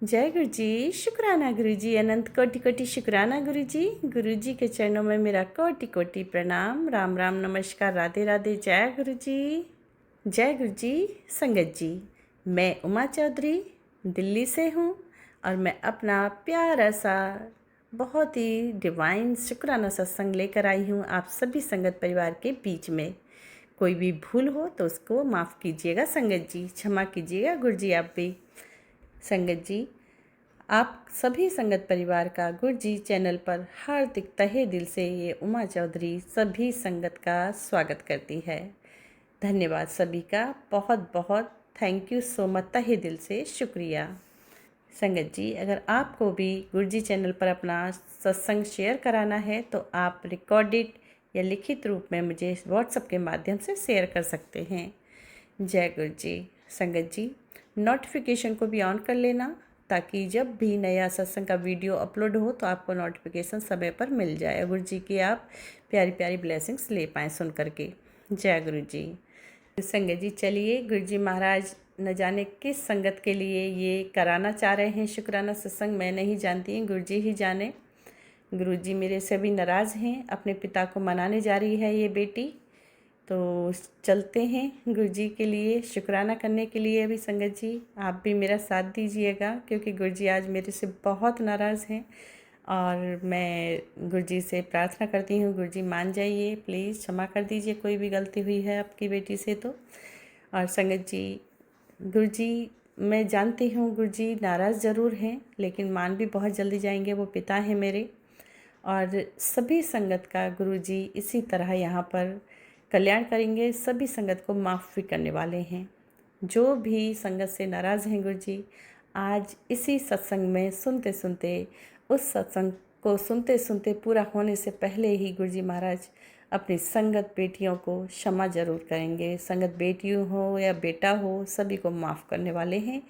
जय गुरु जी। शुक्राना गुरु जी। अनंत कोटि कोटि शुक्राना गुरु जी। गुरु जी के चरणों में मेरा कोटि कोटि प्रणाम। राम राम नमस्कार, राधे राधे। जय गुरु जी। जय गुरु जी। संगत जी, मैं उमा चौधरी दिल्ली से हूँ और मैं अपना प्यारा सा बहुत ही डिवाइन शुक्राना सत्संग लेकर आई हूँ आप सभी संगत परिवार के बीच में। कोई भी भूल हो तो उसको माफ़ कीजिएगा संगत जी, क्षमा कीजिएगा गुरु जी। आप भी संगत जी, आप सभी संगत परिवार का गुरु जी चैनल पर हार्दिक तहे दिल से ये उमा चौधरी सभी संगत का स्वागत करती है। धन्यवाद सभी का, बहुत बहुत थैंक यू सो मच, तहे दिल से शुक्रिया। संगत जी, अगर आपको भी गुरु जी चैनल पर अपना सत्संग शेयर कराना है तो आप रिकॉर्डेड या लिखित रूप में मुझे व्हाट्सएप के माध्यम से शेयर कर सकते हैं। जय गुरु जी। संगत जी, नोटिफिकेशन को भी ऑन कर लेना ताकि जब भी नया सत्संग का वीडियो अपलोड हो तो आपको नोटिफिकेशन समय पर मिल जाए, गुरु जी की आप प्यारी प्यारी ब्लेसिंग्स ले पाएँ सुन करके। जय गुरु जी। संगत जी, चलिए गुरु जी महाराज न जाने किस संगत के लिए ये कराना चाह रहे हैं शुक्राना सत्संग, मैं नहीं जानती, गुरु जी ही जाने। गुरु जी मेरे से भी नाराज़ हैं, अपने पिता को मनाने जा रही है ये बेटी, तो चलते हैं गुरु जी के लिए शुक्राना करने के लिए। अभी संगत जी आप भी मेरा साथ दीजिएगा क्योंकि गुरु जी आज मेरे से बहुत नाराज़ हैं और मैं गुरु जी से प्रार्थना करती हूँ, गुरु जी मान जाइए, प्लीज़ क्षमा कर दीजिए कोई भी गलती हुई है आपकी बेटी से तो। और संगत जी, गुरु जी मैं जानती हूँ गुरु जी नाराज़ ज़रूर हैं लेकिन मान भी बहुत जल्दी जाएंगे, वो पिता हैं मेरे। और सभी संगत का गुरु जी इसी तरह यहाँ पर कल्याण करेंगे, सभी संगत को माफ़ भी करने वाले हैं। जो भी संगत से नाराज़ हैं गुरु जी, आज इसी सत्संग में सुनते सुनते, उस सत्संग को सुनते सुनते पूरा होने से पहले ही गुरु जी महाराज अपनी संगत बेटियों को क्षमा जरूर करेंगे। संगत बेटियों हो या बेटा हो, सभी को माफ़ करने वाले हैं।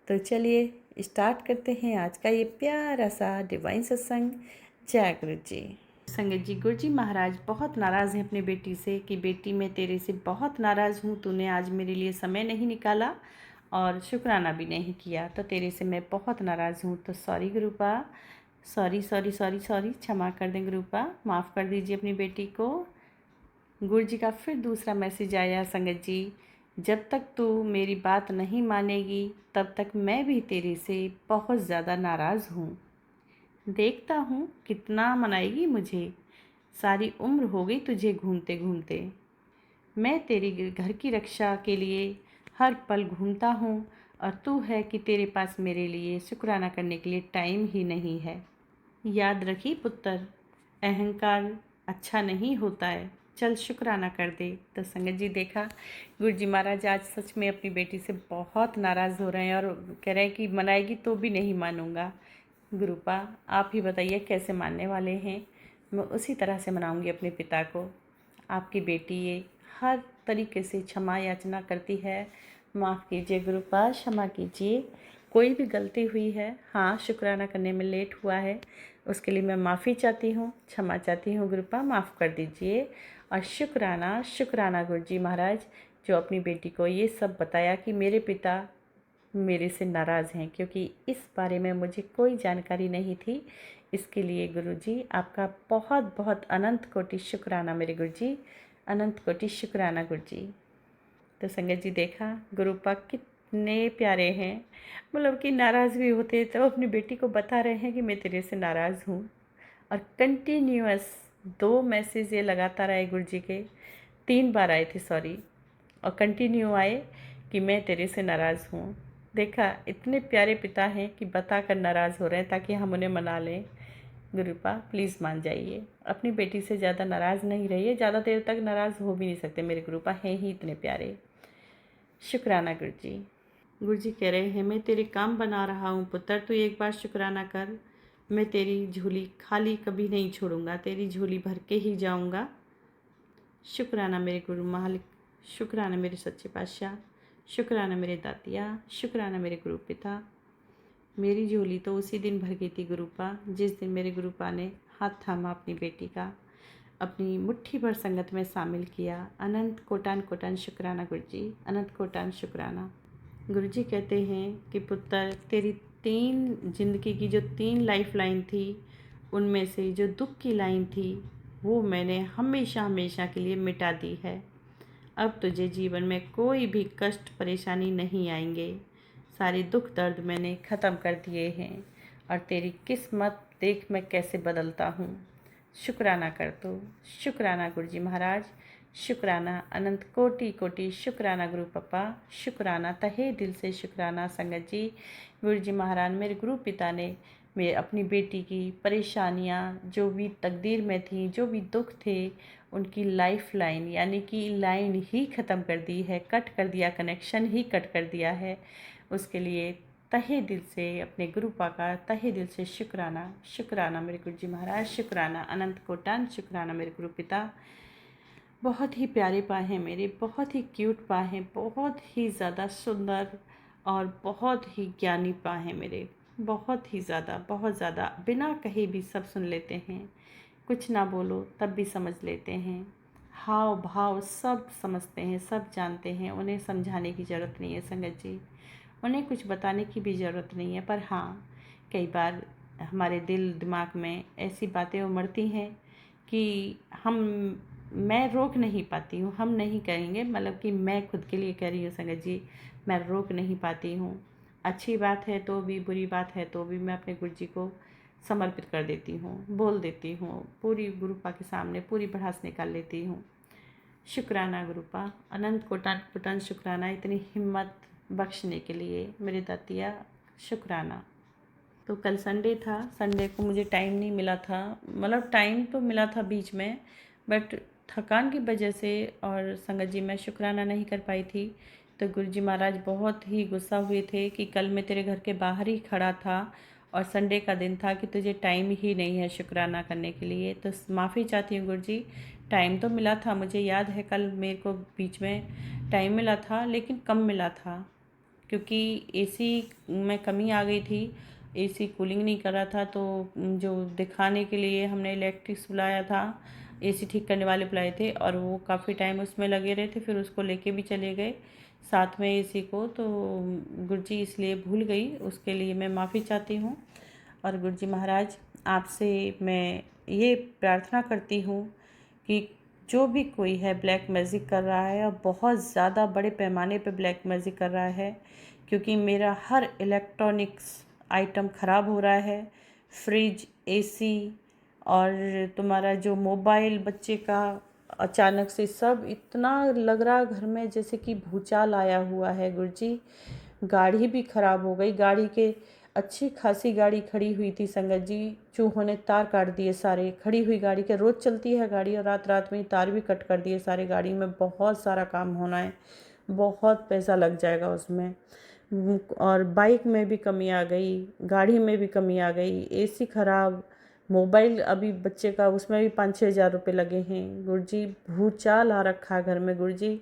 तो चलिए स्टार्ट करते हैं आज का ये प्यारा सा डिवाइन सत्संग। जय गुरु जी। संगत जी, गुरु जी महाराज बहुत नाराज़ हैं अपनी बेटी से कि बेटी मैं तेरे से बहुत नाराज़ हूँ, तूने आज मेरे लिए समय नहीं निकाला और शुक्राना भी नहीं किया, तो तेरे से मैं बहुत नाराज़ हूँ। तो sorry गुरुपा, sorry sorry sorry sorry, क्षमा कर दें गुरुपा, माफ़ कर दीजिए अपनी बेटी को। गुरु जी का फिर दूसरा मैसेज आया, संगत जी जब तक तू मेरी बात नहीं मानेगी तब तक मैं भी तेरे से बहुत ज़्यादा नाराज़ हूँ। देखता हूँ कितना मनाएगी मुझे, सारी उम्र हो गई तुझे घूमते घूमते। मैं तेरी घर की रक्षा के लिए हर पल घूमता हूँ और तू है कि तेरे पास मेरे लिए शुक्राना करने के लिए टाइम ही नहीं है। याद रखी पुत्र, अहंकार अच्छा नहीं होता है, चल शुक्राना कर दे। तो संगत जी देखा, गुरु जी महाराज आज सच में अपनी बेटी से बहुत नाराज़ हो रहे हैं और कह रहे हैं कि मनाएगी तो भी नहीं मानूंगा। गुरुपा आप ही बताइए कैसे मानने वाले हैं, मैं उसी तरह से मनाऊंगी अपने पिता को। आपकी बेटी ये हर तरीके से क्षमा याचना करती है, माफ़ कीजिए गुरुपा, क्षमा कीजिए, कोई भी गलती हुई है, हाँ शुक्राना करने में लेट हुआ है, उसके लिए मैं माफ़ी चाहती हूँ, क्षमा चाहती हूँ गुरुपा, माफ़ कर दीजिए। और शुक्राना शुक्राना गुरु जी महाराज जो अपनी बेटी को ये सब बताया कि मेरे पिता मेरे से नाराज़ हैं, क्योंकि इस बारे में मुझे कोई जानकारी नहीं थी। इसके लिए गुरु जी आपका बहुत बहुत अनंत कोटि शुक्राना मेरे गुरु जी, अनंत कोटि शुक्राना गुरु जी। तो संगत जी देखा गुरुपा कितने प्यारे हैं, मतलब कि नाराज़ भी होते तो अपनी बेटी को बता रहे हैं कि मैं तेरे से नाराज़ हूँ। और कंटिन्यूअस 2 मैसेज ये लगातार आए गुरु जी के, 3 बार आए थे सॉरी, और कंटिन्यू आए कि मैं तेरे से नाराज़ हूँ। देखा इतने प्यारे पिता हैं कि बता कर नाराज़ हो रहे हैं ताकि हम उन्हें मना लें। गुरुपा प्लीज़ मान जाइए, अपनी बेटी से ज़्यादा नाराज़ नहीं रहिए, ज़्यादा देर तक नाराज़ हो भी नहीं सकते, मेरे गुरुपा हैं ही इतने प्यारे। शुक्राना गुरु जी। गुरु जी कह रहे हैं मैं तेरे काम बना रहा हूँ पुत्र, तू एक बार शुक्राना कर, मैं तेरी झोली खाली कभी नहीं छोड़ूंगा, तेरी झोली भर के ही जाऊंगा। शुक्राना मेरे गुरु मालिक, शुक्राना मेरे सच्चे पातशाह, शुक्राना मेरे दातिया, शुक्राना मेरे गुरु पिता। मेरी झोली तो उसी दिन भर गई थी गुरुपा जिस दिन मेरे गुरुपा ने हाथ थामा अपनी बेटी का, अपनी मुट्ठी भर संगत में शामिल किया। अनंत कोटान कोटान शुक्राना गुरु जी, अनंत कोटान शुक्राना। गुरु जी कहते हैं कि पुत्र तेरी 3 ज़िंदगी की जो 3 लाइफ लाइन थी, उनमें से जो दुख की लाइन थी वो मैंने हमेशा हमेशा के लिए मिटा दी है। अब तुझे जीवन में कोई भी कष्ट परेशानी नहीं आएंगे। सारे दुख दर्द मैंने ख़त्म कर दिए हैं और तेरी किस्मत देख मैं कैसे बदलता हूँ। शुक्राना कर दो। शुक्राना गुरुजी महाराज, शुक्राना अनंत कोटि कोटि शुक्राना गुरु पापा, शुक्राना तहे दिल से शुक्राना संगत जी। गुरुजी महाराज मेरे गुरु पिता ने मेरे अपनी बेटी की परेशानियाँ जो भी तकदीर में थी, जो भी दुख थे, उनकी लाइफ लाइन यानी कि लाइन ही ख़त्म कर दी है, कट कर दिया, कनेक्शन ही कट कर दिया है। उसके लिए तहे दिल से अपने गुरु पा का तहे दिल से शुक्राना। शुक्राना मेरे गुरु जी महाराज, शुक्राना अनंत कोटि शुक्राना मेरे गुरु पिता। बहुत ही प्यारे पा हैं मेरे, बहुत ही क्यूट पा हैं, बहुत ही ज़्यादा सुंदर और बहुत ही ज्ञानी पा हैं मेरे, बहुत ही ज़्यादा, बहुत ज़्यादा। बिना कहे भी सब सुन लेते हैं, कुछ ना बोलो तब भी समझ लेते हैं, हाव भाव सब समझते हैं, सब जानते हैं। उन्हें समझाने की ज़रूरत नहीं है संगत जी, उन्हें कुछ बताने की भी ज़रूरत नहीं है। पर हाँ, कई बार हमारे दिल दिमाग में ऐसी बातें उमड़ती हैं कि मैं रोक नहीं पाती हूँ। हम नहीं कहेंगे, मतलब कि मैं खुद के लिए कह रही हूँ संगत जी, मैं रोक नहीं पाती हूँ। अच्छी बात है तो भी, बुरी बात है तो भी मैं अपने गुरु जी को समर्पित कर देती हूँ, बोल देती हूँ, पूरी गुरुपा के सामने पूरी भड़ास निकाल लेती हूँ। शुक्राना गुरुपा, अनंत कोटान कोटान शुक्राना इतनी हिम्मत बख्शने के लिए मेरे दातिया, शुक्राना। तो कल संडे था, संडे को मुझे टाइम नहीं मिला था, मतलब टाइम तो मिला था बीच में, बट थकान की वजह से और संगत जी मैं शुक्राना नहीं कर पाई थी। तो गुरुजी महाराज बहुत ही गुस्सा हुए थे कि कल मैं तेरे घर के बाहर ही खड़ा था और संडे का दिन था कि तुझे टाइम ही नहीं है शुक्राना करने के लिए। तो माफ़ी चाहती हूँ गुरुजी, टाइम तो मिला था, मुझे याद है कल मेरे को बीच में टाइम मिला था लेकिन कम मिला था, क्योंकि एसी में कमी आ गई थी, एसी कूलिंग नहीं कर रहा था। तो जो दिखाने के लिए हमने इलेक्ट्रिक्स बुलाया था, एसी ठीक करने वाले बुलाए थे और वो काफ़ी टाइम उसमें लगे रहे थे, फिर उसको लेके भी चले गए साथ में एसी को। तो गुरुजी इसलिए भूल गई, उसके लिए मैं माफ़ी चाहती हूँ। और गुरुजी महाराज आपसे मैं ये प्रार्थना करती हूँ कि जो भी कोई है ब्लैक मैजिक कर रहा है और बहुत ज़्यादा बड़े पैमाने पे ब्लैक मैजिक कर रहा है, क्योंकि मेरा हर इलेक्ट्रॉनिक्स आइटम ख़राब हो रहा है, फ्रिज, एसी और तुम्हारा जो मोबाइल बच्चे का, अचानक से सब इतना लग रहा घर में जैसे कि भूचाल आया हुआ है गुरुजी। गाड़ी भी ख़राब हो गई, गाड़ी के अच्छी खासी गाड़ी खड़ी हुई थी संगत जी, चूहों ने तार काट दिए सारे। खड़ी हुई गाड़ी के, रोज़ चलती है गाड़ी और रात रात में तार भी कट कर दिए सारे। गाड़ी में बहुत सारा काम होना है, बहुत पैसा लग जाएगा उसमें। और बाइक में भी कमी आ गई, गाड़ी में भी कमी आ गई, एसी ख़राब, मोबाइल अभी बच्चे का उसमें भी 5-6 हज़ार रुपये लगे हैं गुरुजी। भूचाल आ रखा है घर में गुरुजी।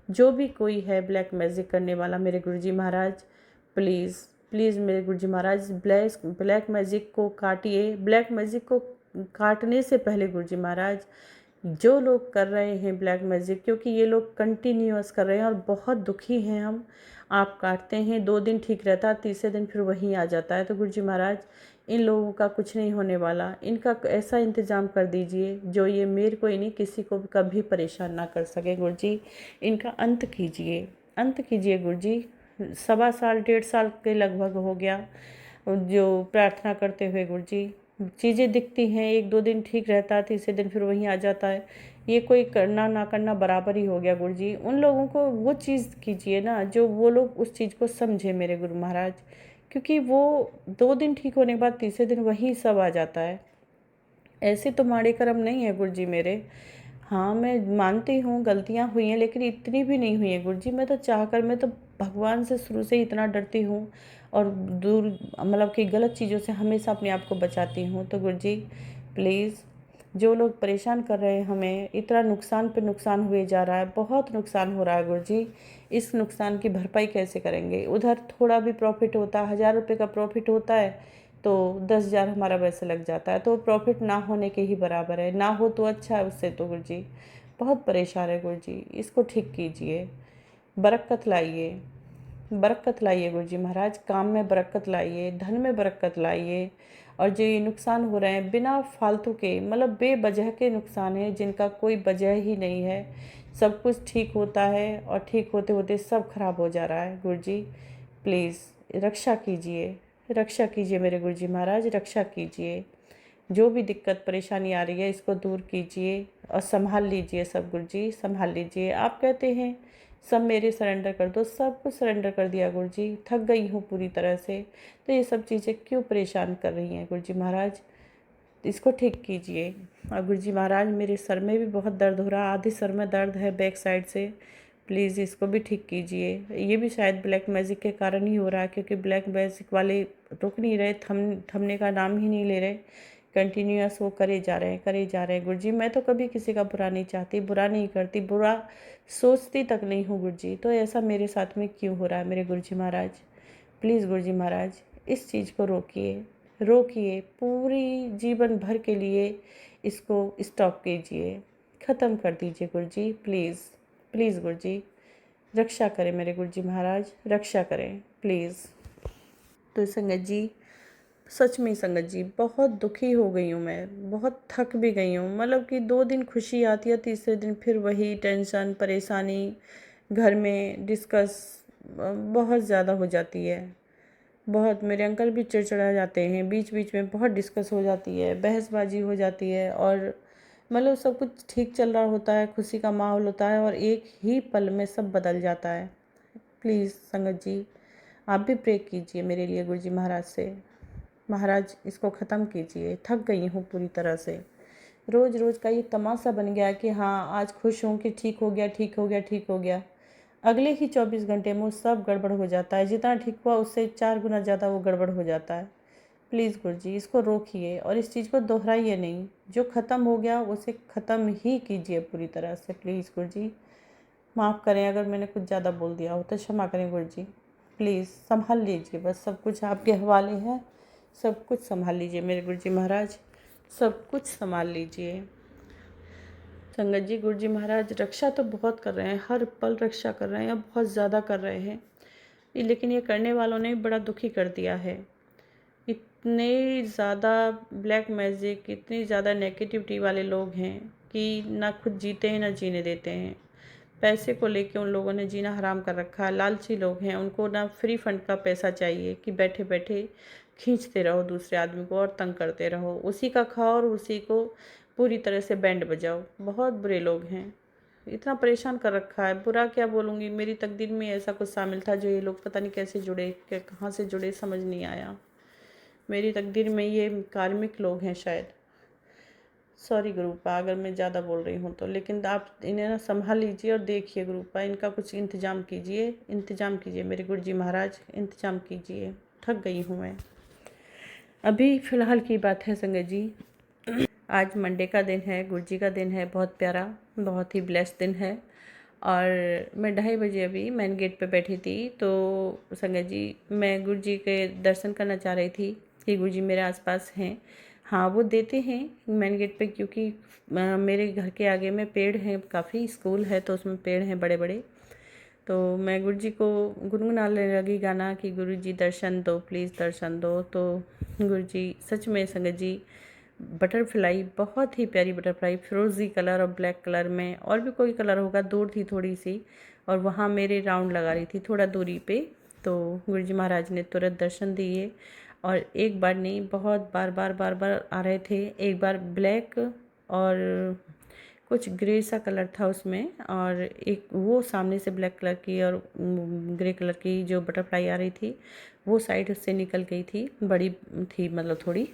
जो भी कोई है ब्लैक मैजिक करने वाला मेरे गुरुजी महाराज, प्लीज़ प्लीज़ मेरे गुरुजी महाराज ब्लैक मैजिक को काटिए। ब्लैक मैजिक को काटने से पहले गुरुजी महाराज, जो लोग कर रहे हैं ब्लैक मैजिक, क्योंकि ये लोग कंटिन्यूअस कर रहे हैं और बहुत दुखी हैं हम। आप काटते हैं, 2 दिन ठीक रहता है, तीसरे दिन फिर वहीं आ जाता है। तो गुरुजी महाराज इन लोगों का कुछ नहीं होने वाला, इनका ऐसा इंतज़ाम कर दीजिए जो ये मेरे को ही नहीं किसी को भी कभी परेशान ना कर सके गुरुजी। इनका अंत कीजिए, अंत कीजिए गुरुजी। 1.25 साल 1.5 साल के लगभग हो गया जो प्रार्थना करते हुए गुरुजी। चीज़ें दिखती हैं, 1-2 दिन ठीक रहता है, तीसरे दिन फिर वहीं आ जाता है। ये कोई करना ना करना बराबर ही हो गया गुरुजी। उन लोगों को वो चीज़ कीजिए ना जो वो लोग उस चीज़ को समझे मेरे गुरु महाराज, क्योंकि वो 2 दिन ठीक होने के बाद तीसरे दिन वही सब आ जाता है। ऐसे तो माड़े कर्म नहीं है गुरुजी मेरे। हाँ, मैं मानती हूँ गलतियाँ हुई हैं, लेकिन इतनी भी नहीं हुई हैं गुरुजी। मैं तो चाहकर, मैं तो भगवान से शुरू से ही इतना डरती हूँ और दूर, मतलब कि गलत चीज़ों से हमेशा अपने आप को बचाती हूँ। तो गुरुजी प्लीज़, जो लोग परेशान कर रहे हैं हमें, इतना नुकसान पे नुकसान हुए जा रहा है, बहुत नुकसान हो रहा है गुरुजी। इस नुकसान की भरपाई कैसे करेंगे? उधर थोड़ा भी प्रॉफिट होता है, 1000 रुपये का प्रॉफिट होता है तो 10,000 हमारा वैसे लग जाता है, तो प्रॉफिट ना होने के ही बराबर है। ना हो तो अच्छा है उससे। तो गुरुजी बहुत परेशान है गुरुजी, इसको ठीक कीजिए, बरकत लाइए। बरकत लाइए गुरु जी महाराज, काम में बरकत लाइए, धन में बरकत लाइए। और जो ये नुकसान हो रहे हैं बिना फालतू के, मतलब बेवजह के नुकसान है जिनका कोई वजह ही नहीं है। सब कुछ ठीक होता है और ठीक होते होते सब खराब हो जा रहा है। गुरु जी प्लीज़ रक्षा कीजिए, रक्षा कीजिए मेरे गुरु जी महाराज, रक्षा कीजिए। जो भी दिक्कत परेशानी आ रही है इसको दूर कीजिए और संभाल लीजिए सब गुरु जी, संभाल लीजिए। आप कहते हैं सब मेरे सरेंडर कर दो, सब कुछ सरेंडर कर दिया गुरु जी, थक गई हूँ पूरी तरह से। तो ये सब चीज़ें क्यों परेशान कर रही हैं गुरु जी महाराज, इसको ठीक कीजिए। और गुरु जी महाराज मेरे सर में भी बहुत दर्द हो रहा है, आधे सर में दर्द है बैक साइड से, प्लीज़ इसको भी ठीक कीजिए। ये भी शायद ब्लैक मैजिक के कारण ही हो रहा है, क्योंकि ब्लैक मैजिक वाले रुक नहीं रहे, थमने का नाम ही नहीं ले रहे, कंटिन्यूअस वो करे जा रहे हैं, करे जा रहे हैं। गुरु जी मैं तो कभी किसी का बुरा नहीं चाहती, बुरा नहीं करती, बुरा सोचती तक नहीं हूँ गुरु जी, तो ऐसा मेरे साथ में क्यों हो रहा है मेरे गुरु जी महाराज। प्लीज़ गुरु जी महाराज इस चीज़ को रोकिए, रोकिए, पूरी जीवन भर के लिए इसको स्टॉप कीजिए, ख़त्म कर दीजिए गुरु जी प्लीज़। प्लीज़ गुरु जी रक्षा करें मेरे गुरु जी महाराज, रक्षा करें प्लीज़। तो संगत जी सच में संगत जी बहुत दुखी हो गई हूँ मैं, बहुत थक भी गई हूँ। मतलब कि 2 दिन खुशी आती है, तीसरे दिन फिर वही टेंशन परेशानी, घर में डिस्कस बहुत ज़्यादा हो जाती है। बहुत मेरे अंकल भी चिड़चिड़ा जाते हैं, बीच बीच में बहुत डिस्कस हो जाती है, बहसबाजी हो जाती है। और मतलब सब कुछ ठीक चल रहा होता है, खुशी का माहौल होता है, और एक ही पल में सब बदल जाता है। प्लीज़ संगत जी आप भी प्रे कीजिए मेरे लिए गुरु जी महाराज से, महाराज इसको ख़त्म कीजिए। थक गई हूँ पूरी तरह से, रोज़ रोज़ का ये तमाशा बन गया कि हाँ आज खुश हूँ कि ठीक हो गया, ठीक हो गया, ठीक हो गया, अगले ही 24 घंटे में वो सब गड़बड़ हो जाता है। जितना ठीक हुआ उससे 4 गुना ज़्यादा वो गड़बड़ हो जाता है। प्लीज़ गुरु जी इसको रोकिए और इस चीज़ को दोहराइए नहीं, जो ख़त्म हो गया उसे ख़त्म ही कीजिए पूरी तरह से। प्लीज़ गुरु जी माफ़ करें अगर मैंने कुछ ज़्यादा बोल दिया हो तो क्षमा करें गुरु जी, प्लीज़ संभाल लीजिए, बस सब कुछ आपके हवाले है, सब कुछ संभाल लीजिए मेरे गुरु जी महाराज, सब कुछ संभाल लीजिए। संगत जी गुरु जी महाराज रक्षा तो बहुत कर रहे हैं, हर पल रक्षा कर रहे हैं, बहुत ज़्यादा कर रहे हैं, लेकिन ये करने वालों ने बड़ा दुखी कर दिया है। इतने ज़्यादा ब्लैक मैजिक, इतनी ज़्यादा नेगेटिविटी वाले लोग हैं कि ना खुद जीते हैं ना जीने देते हैं। पैसे को लेके उन लोगों ने जीना हराम कर रखा है। लालची लोग हैं, उनको ना फ्री फंड का पैसा चाहिए कि बैठे बैठे खींचते रहो दूसरे आदमी को और तंग करते रहो, उसी का खाओ और उसी को पूरी तरह से बैंड बजाओ। बहुत बुरे लोग हैं, इतना परेशान कर रखा है, बुरा क्या बोलूँगी, मेरी तकदीर में ऐसा कुछ शामिल था जो ये लोग पता नहीं कैसे जुड़े, क्या कहाँ से जुड़े समझ नहीं आया। मेरी तकदीर में ये कार्मिक लोग हैं शायद। सॉरी गुरुपा अगर मैं ज़्यादा बोल रही हूँ तो, लेकिन आप इन्हें ना संभाल लीजिए और देखिए गुरुपा, इनका कुछ इंतज़ाम कीजिए, इंतज़ाम कीजिए मेरे गुरु जी महाराज, इंतज़ाम कीजिए। थक गई हूँ मैं। अभी फ़िलहाल की बात है संगत जी, आज मंडे का दिन है, गुरु जी का दिन है, बहुत प्यारा, बहुत ही ब्लेस्ड दिन है। और मैं 2:30 बजे अभी मेन गेट पे बैठी थी, तो संगत जी मैं गुरु जी के दर्शन करना चाह रही थी कि गुरु जी मेरे आसपास हैं। हाँ वो देते हैं मेन गेट पे, क्योंकि मेरे घर के आगे में पेड़ हैं, काफ़ी स्कूल है तो उसमें पेड़ हैं बड़े बड़े। तो मैं गुरु जी को गुनगुनाने लगी गाना कि गुरु जी दर्शन दो, प्लीज़ दर्शन दो। तो गुरु जी सच में संगत जी बटरफ्लाई, बहुत ही प्यारी बटरफ्लाई, फिरोज़ी कलर और ब्लैक कलर में, और भी कोई कलर होगा, दूर थी थोड़ी सी, और वहाँ मेरे राउंड लगा रही थी थोड़ा दूरी पे। तो गुरु जी महाराज ने तुरंत दर्शन दिए, और एक बार नहीं बहुत बार बार बार बार आ रहे थे। एक बार ब्लैक और कुछ ग्रे सा कलर था उसमें, और एक वो सामने से ब्लैक कलर की और ग्रे कलर की जो बटरफ्लाई आ रही थी वो साइड से निकल गई थी, बड़ी थी मतलब थोड़ी।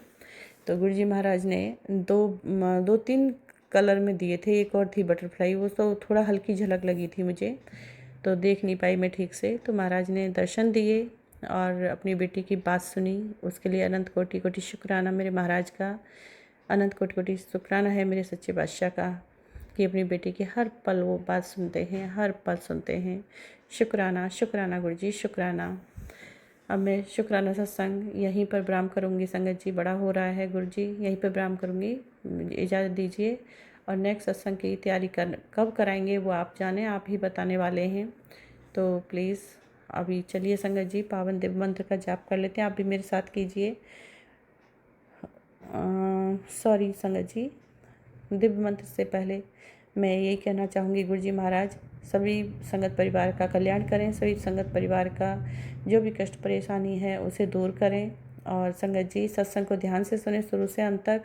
तो गुरु जी महाराज ने दो तीन कलर में दिए थे, एक और थी बटरफ्लाई, वो तो थोड़ा हल्की झलक लगी थी मुझे, तो देख नहीं पाई मैं ठीक से। तो महाराज ने दर्शन दिए और अपनी बेटी की बात सुनी, उसके लिए अनंत कोटि कोटि शुक्राना मेरे महाराज का, अनंत कोटि कोटि शुक्राना है मेरे सच्चे बादशाह का कि अपनी बेटी की हर पल वो बात सुनते हैं, हर पल सुनते हैं। शुक्राना शुक्राना गुरु जी, शुक्राना। अब मैं शुक्राना सत्संग यहीं पर विराम करूँगी संगत जी, बड़ा हो रहा है गुरु जी, यहीं पर विराम करूँगी, इजाज़त दीजिए। और नेक्स्ट सत्संग की तैयारी कब कराएंगे वो आप जाने, आप ही बताने वाले हैं, तो प्लीज़ अभी चलिए संगत जी पावन दिव्य मंत्र का जाप कर लेते हैं। आप भी मेरे साथ कीजिए। सॉरी संगत जी, दिव्य मंत्र से पहले मैं यही कहना चाहूँगी, गुरु जी महाराज सभी संगत परिवार का कल्याण करें, सभी संगत परिवार का जो भी कष्ट परेशानी है उसे दूर करें। और संगत जी सत्संग को ध्यान से सुने शुरू से अंत तक।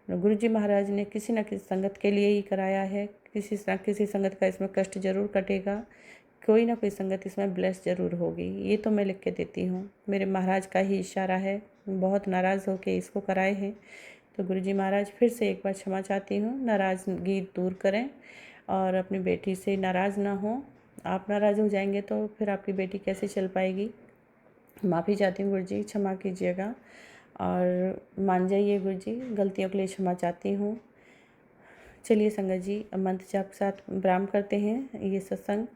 गुरु जी महाराज ने किसी न किसी संगत के लिए ही कराया है, किसी न किसी संगत का इसमें कष्ट जरूर कटेगा, कोई ना कोई संगत इसमें ब्लेस जरूर होगी। ये तो मैं लिख के देती हूँ, मेरे महाराज का ही इशारा है, बहुत नाराज़ होके इसको कराए हैं। तो गुरु जी महाराज फिर से एक बार क्षमा चाहती हूँ, नाराज़गी दूर करें और अपनी बेटी से नाराज़ ना हो। आप नाराज़ हो जाएंगे तो फिर आपकी बेटी कैसे चल पाएगी। माफ़ी चाहती हूँ गुरु जी, क्षमा कीजिएगा और मान जाइए गुरु जी, गलतियों के लिए क्षमा चाहती हूँ। चलिए संगत जी अब मंत्र जाप के साथ विराम करते हैं ये सत्संग।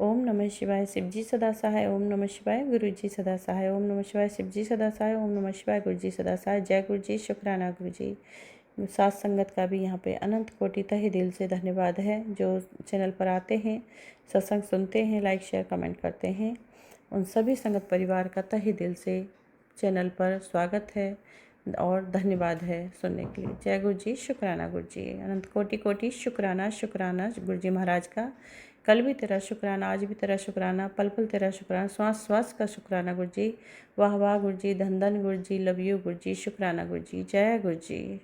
ओम नमः शिवाय, शिव जी सदा सहाय। ओम नमः शिवाय, गुरु जी सदा सहाय। ओम नमः शिवाय, शिव जी सदा सहाय। ओम नमः शिवाय, गुरु जी सदा सहाय। जय गुरु जी, शुक्राना गुरु जी। साथ संगत का भी यहाँ पे अनंत कोटि तहे दिल से धन्यवाद है, जो चैनल पर आते हैं, सत्संग सुनते हैं, लाइक शेयर कमेंट करते हैं। उन सभी संगत परिवार का तहे दिल से चैनल पर स्वागत है और धन्यवाद है सुनने के लिए। जय गुरु जी, शुक्राना गुरु जी, अनंत कोटि कोटि शुक्राना शुक्राना गुरु जी महाराज का। कल भी तेरा शुक्राना, आज भी तेरा शुक्राना, पल पल तेरा शुक्राना, श्वास श्वास का शुक्राना गुरु जी। वाह वाह गुरु जी, धन धन गुरु जी, लव यू गुरु जी, शुक्राना गुरु जी। जय गुरु जी।